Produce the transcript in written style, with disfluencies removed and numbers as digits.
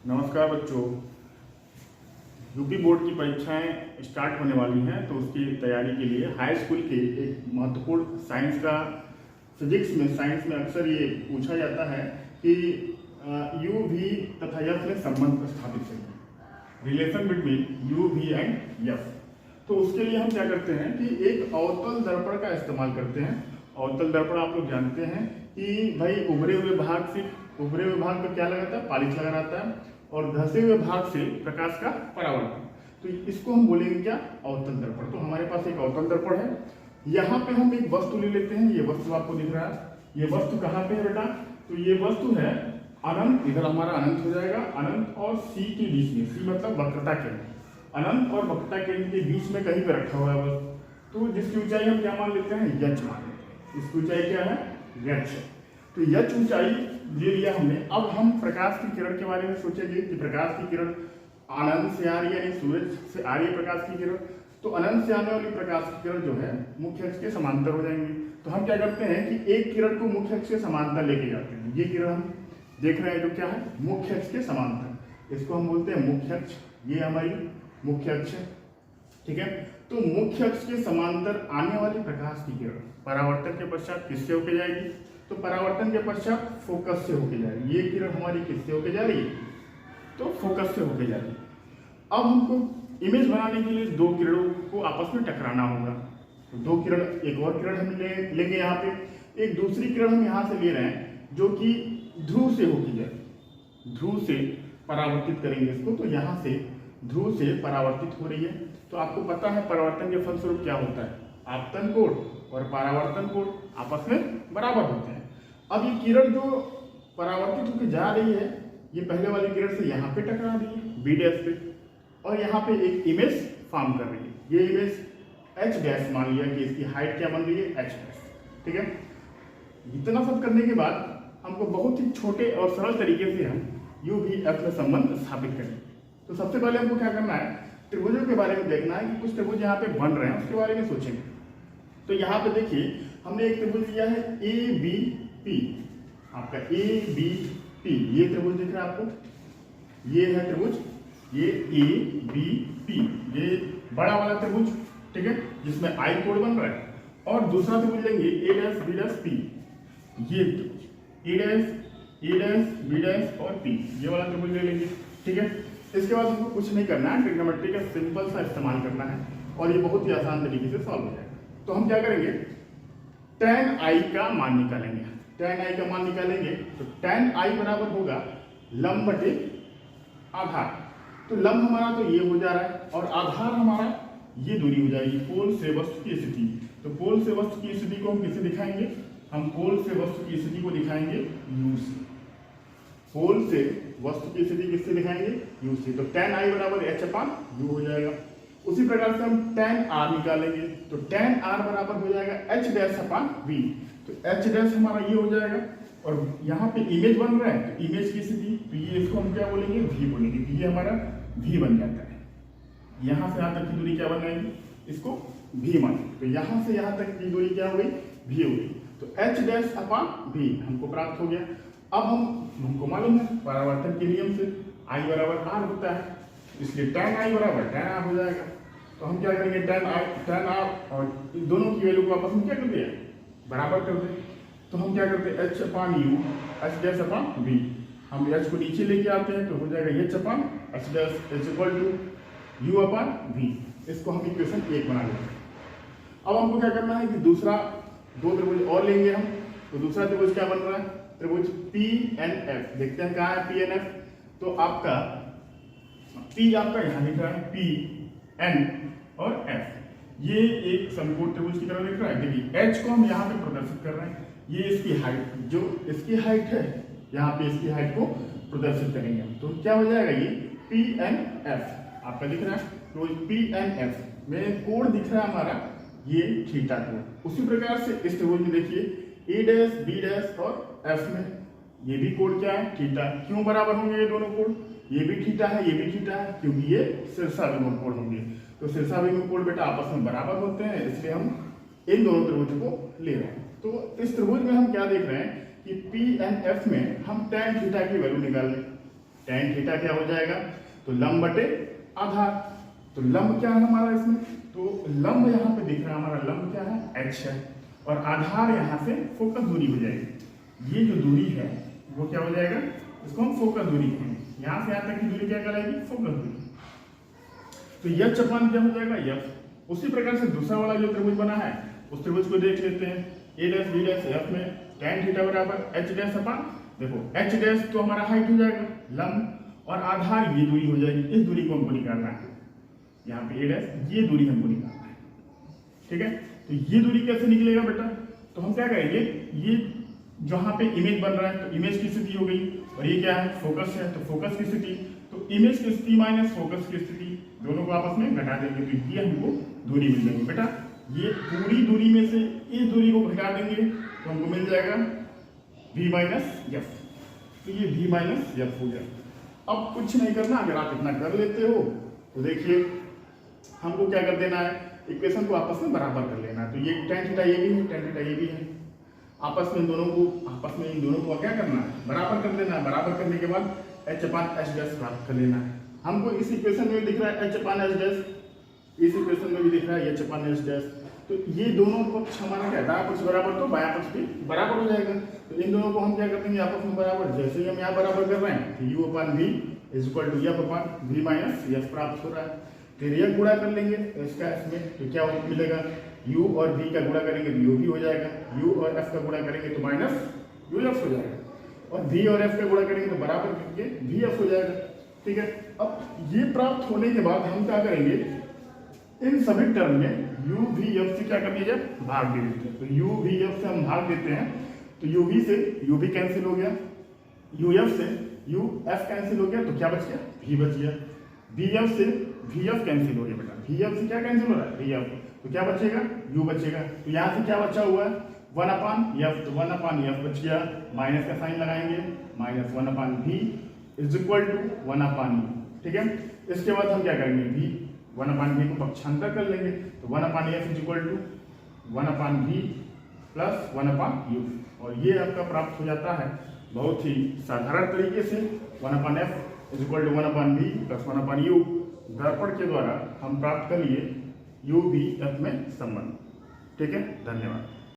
नमस्कार बच्चों। UP board की परीक्षाएं स्टार्ट होने वाली हैं, तो उसकी तैयारी के लिए हाई स्कूल के एक महत्वपूर्ण साइंस का साइंस में अक्सर ये पूछा जाता है कि यू वी तथा यफ में संबंध स्थापित करें, relation between u v and f. तो उसके लिए हम क्या करते हैं कि एक अवतल दर्पण का इस्तेमाल करते हैं। अवतल दर्पण आप लोग जानते हैं कि भाई उभरे हुए भाग पर क्या लगाता है, पालिश लगा रहता है, और धसे हुए भाग से प्रकाश का परावर्तन। तो इसको हम बोलेंगे क्या, अवतल दर्पण। तो हमारे पास एक अवतल दर्पण है। यहाँ पे हम एक वस्तु ले लेते हैं। ये वस्तु आपको दिख रहा है। ये वस्तु कहाँ पे है बेटा, तो ये वस्तु है अनंत। इधर हमारा अनंत हो जाएगा, अनंत और सी के बीच में। सी मतलब वक्रता केंद्र। अनंत और वक्रता केंद्र के बीच में कहीं पर रखा हुआ है वस्तु। तो जिसकी ऊंचाई हम क्या मान लेते हैं, यच मान लेते हैं। इसकी ऊंचाई क्या है, यच है। तो यच ऊंचाई ले लिया हमने। अब हम प्रकाश की किरण के बारे में सोचेंगे कि प्रकाश की किरण अनंत से आ रही है, यानी सूरज से आ रही है प्रकाश की किरण। तो अनंत से आने वाली प्रकाश की किरण जो है मुख्य अक्ष के समांतर हो जाएंगे। तो हम क्या करते हैं कि एक किरण को मुख्य अक्ष के समांतर लेके जाते हैं। ये किरण हम देख रहे हैं जो क्या है, मुख्य अक्ष के समांतर। इसको हम बोलते हैं मुख्य अक्ष। ये हमारी मुख्य अक्ष है, ठीक है। तो मुख्य अक्ष के समांतर आने वाली प्रकाश की किरण परावर्तन के पश्चात किससे होके जाएगी, तो परावर्तन के पश्चात फोकस से होके जाएगी। ये किरण हमारी किससे होके जा रही है, तो फोकस से होके जा रही है। अब हमको इमेज बनाने के लिए दो किरणों को आपस में टकराना होगा। तो दो किरण, एक और किरण हम लेंगे यहाँ पे। एक दूसरी किरण हम यहाँ से ले रहे हैं जो कि ध्रुव से होके जाएगी। ध्रुव से परावर्तित करेंगे इसको। तो यहाँ से ध्रुव से परावर्तित हो रही है। तो आपको पता है परावर्तन के फलस्वरूप क्या होता है, आपतन कोण और परावर्तन कोण आपस में बराबर होते हैं। अब ये किरण जो परावर्तित होकर जा रही है, ये पहले वाली किरण से यहाँ पे टकरा रही है बी डैश पे, और यहाँ पे एक इमेज फॉर्म कर रही है। ये इमेज एच डैश मान लिया कि इसकी हाइट क्या बन रही है, एच डैश, ठीक है। इतना सब करने के बाद हमको बहुत ही छोटे और सरल तरीके से हम यू वी एफ में संबंध स्थापित करें। तो सबसे पहले हमको क्या करना है, त्रिभुजों के बारे में देखना है कि कुछ त्रिभुज यहाँ पे बन रहे हैं, उसके बारे में सोचेंगे। तो यहाँ पे देखिए हमने एक त्रिभुज लिया है ए बी पी। आपका ए बी पी ये त्रिभुज दिख रहा है आपको, ये है त्रिभुज, ये ए बी पी, ये बड़ा वाला त्रिभुज, ठीक है, जिसमें आई कोण बन रहा है। और दूसरा त्रिभुज लेंगे ए डैश बी डैश पी, ये त्रिभुज ए डैश बी डैश और पी, ये वाला त्रिभुज ले लेंगे, ठीक है। इसके बाद हमको कुछ नहीं करना है, ट्रिग्नोमेट्री का सिंपल सा इस्तेमाल करना है और ये बहुत ही आसान तरीके से सॉल्व हो जाएगा। तो हम क्या करेंगे, tan i का मान निकालेंगे। tan i का मान निकालेंगे तो tan i बराबर होगा लंब बटे आधार। तो लंब हमारा तो ये हो जा रहा है और आधार हमारा ये दूरी हो जाएगी पोल से वस्तु की स्थिति। तो पोल से वस्तु की स्थिति को हम किससे दिखाएंगे, हम पोल से वस्तु की स्थिति को दिखाएंगे u से। पोल से वस्तु की स्थिति किससे दिखाएंगे, u से। तो tan i बराबर h/u हो जाएगा। उसी प्रकार से हम tan r निकालेंगे। तो tan r बराबर हो जाएगा h डैश अपॉन v। तो h डैश हमारा ये हो जाएगा और यहाँ पे इमेज बन रहा है, तो इमेज की स्थिति, तो ये इसको हम क्या बोलेंगे, v बोलेंगे। तो ये हमारा v बन जाता है। यहाँ से यहाँ तक की दूरी क्या बन जाएगी, इसको v मान। तो यहाँ से यहाँ तक की दूरी क्या हो गई, v हो गई। तो h डैश अपॉन v हमको प्राप्त हो गया। अब हमको मालूम है परावर्तन के नियम से i बराबर r होता है, इसलिए tan i बराबर tan r हो जाएगा। तो हम क्या करेंगे, tan r और दोनों की वैल्यू को आपस में क्या कर दिया, बराबर कर दे। तो हम क्या करते हैं, h/u h dash upon v, हम h को नीचे लेके आते हैं तो हो जाएगा h/h dash is equal to u upon v। इसको हम इक्वेशन 1 बना लेते हैं। अब हमको क्या करना है कि दूसरा दो त्रिभुज और लेंगे हम। तो दूसरा त्रिभुज क्या बन रहा है, त्रिभुज PNF। देखते हैं कहाँ है PNF। तो आपका P आपका यहाँ दिख रहा है, PN और F, ये एक समकोण त्रिभुज की तरह दिख रहा है। देखिए H को हम यहाँ पे प्रदर्शित कर रहे हैं, ये इसकी हाइट, जो इसकी हाइट है यहाँ पे इसकी हाइट को प्रदर्शित करेंगे हम। तो क्या हो जाएगा, ये PNF आपका दिख रहा है। तो PNF में कोण दिख रहा है हमारा ये थीटा कोण। उसी प्रकार से इस त्रिभुज में देखिए A डैश B डैश और F में ये भी कोण क्या है, थीटा। क्यों बराबर होंगे ये दोनों कोण, ये भी थीटा है, ये भी थीटा है, क्योंकि ये शीर्षाभिमुख कोण होंगे। तो शीर्षाभिमुख कोण बेटा आपस में बराबर होते हैं, इसलिए हम इन दोनों त्रिभुजों को ले रहे हैं। तो इस त्रिभुज में हम क्या देख रहे हैं कि PNF में हम tan थीटा की वैल्यू निकाल लें। tan थीटा क्या हो जाएगा, तो लंब बटे आधार। तो लंब क्या है हमारा इसमें, तो लंब यहाँ पे दिख रहा है हमारा, लंब क्या है h है, और आधार यहाँ से फोकस दूरी हो जाएगी। ये जो दूरी है वो क्या हो जाएगा, इसको हम फोकस दूरी कहेंगे। यहाँ से यहाँ तक की दूरी क्या कहलाएगी, फोकस दूरी। तो यह चपान क्या हो जाएगा, यफ। उसी प्रकार से दूसरा वाला जो त्रिभुज बना है उस त्रिभुज को देख लेते हैं। ए डैश बी डैश एफ में tan थीटा बराबर एच डैश अपान, देखो एच डैश तो हमारा हाइट हो जाएगा लंब, और आधार ये दूरी हो जाएगी। इस दूरी को हमको निकालना है, यहाँ पे ए डैश ये दूरी हमको निकालना है, ठीक है। तो ये दूरी कैसे निकलेगा बेटा, तो हम क्या करेंगे, ये जहाँ पे इमेज बन रहा है तो इमेज की स्थिति हो गई, और ये क्या है फोकस है, तो फोकस की स्थिति, तो इमेज की स्थिति माइनस फोकस की स्थिति दोनों को आपस में घटा देंगे, तो ये हमको दूरी मिल जाएगी बेटा। ये पूरी दूरी में से इस दूरी को घटा देंगे तो हमको मिल जाएगा v माइनस एफ। तो ये v माइनस एफ हो जाएगा। अब कुछ नहीं करना, अगर आप इतना कर लेते हो तो देखिए हमको क्या कर देना है, इक्वेशन को आपस में बराबर कर लेना है। तो ये tan थीटा ये भी है, tan थीटा ये भी है, आपस में इन दोनों को क्या करना है, बराबर कर देना है। बराबर करने के बाद h अपान h डैश प्राप्त कर लेना है। हमको इस इक्वेशन में दिख रहा है h अपान h डैश, इस इक्वेशन में भी दिख रहा है h अपान h डैश। तो ये दोनों पक्ष हमारा क्या है, दायां पक्ष बराबर तो बायां पक्ष भी बराबर हो जाएगा। तो इन दोनों को हम क्या कर देंगे आपस में बराबर, जैसे ही हम यहाँ बराबर कर रहे हैं तो u upon v is equal to f upon v minus f प्राप्त हो रहा है। फिर यह गुणा कर लेंगे इसका इसमें, तो क्या मिलेगा, u और v का गुणा करेंगे तो u v हो जाएगा, u और f का गुणा करेंगे तो माइनस uf हो जाएगा, और v और f का गुणा करेंगे तो बराबर करके vf हो जाएगा, ठीक है। अब ये प्राप्त होने के बाद हम क्या करेंगे, इन सभी टर्म में u v f से क्या कर दिया जाए, भाग दे देते हैं। तो u v f से हम भाग देते हैं, तो u v से u v कैंसिल हो गया, u f से u f कैंसिल हो गया, तो क्या बच गया, v बच गया। v f से v f कैंसिल हो गया बेटा, v f से क्या कैंसिल हो रहा है, v f, तो क्या बचेगा, u बचेगा। तो यहाँ से क्या बचा हुआ है, 1 अपान f, तो 1 अपान f बच गया, माइनस का साइन लगाएंगे, minus 1 upon v is equal to 1 upon u, ठीक है। इसके बाद हम क्या करेंगे, v 1 अपान v को पक्षांतर कर लेंगे, तो 1 upon f is equal to 1 upon v plus 1 upon u, और ये आपका प्राप्त हो जाता है बहुत ही साधारण तरीके से 1 upon f is equal to 1 upon v plus 1 upon u। दर्पण के द्वारा हम प्राप्त कर लिए u v f में संबंध, ठीक है। धन्यवाद।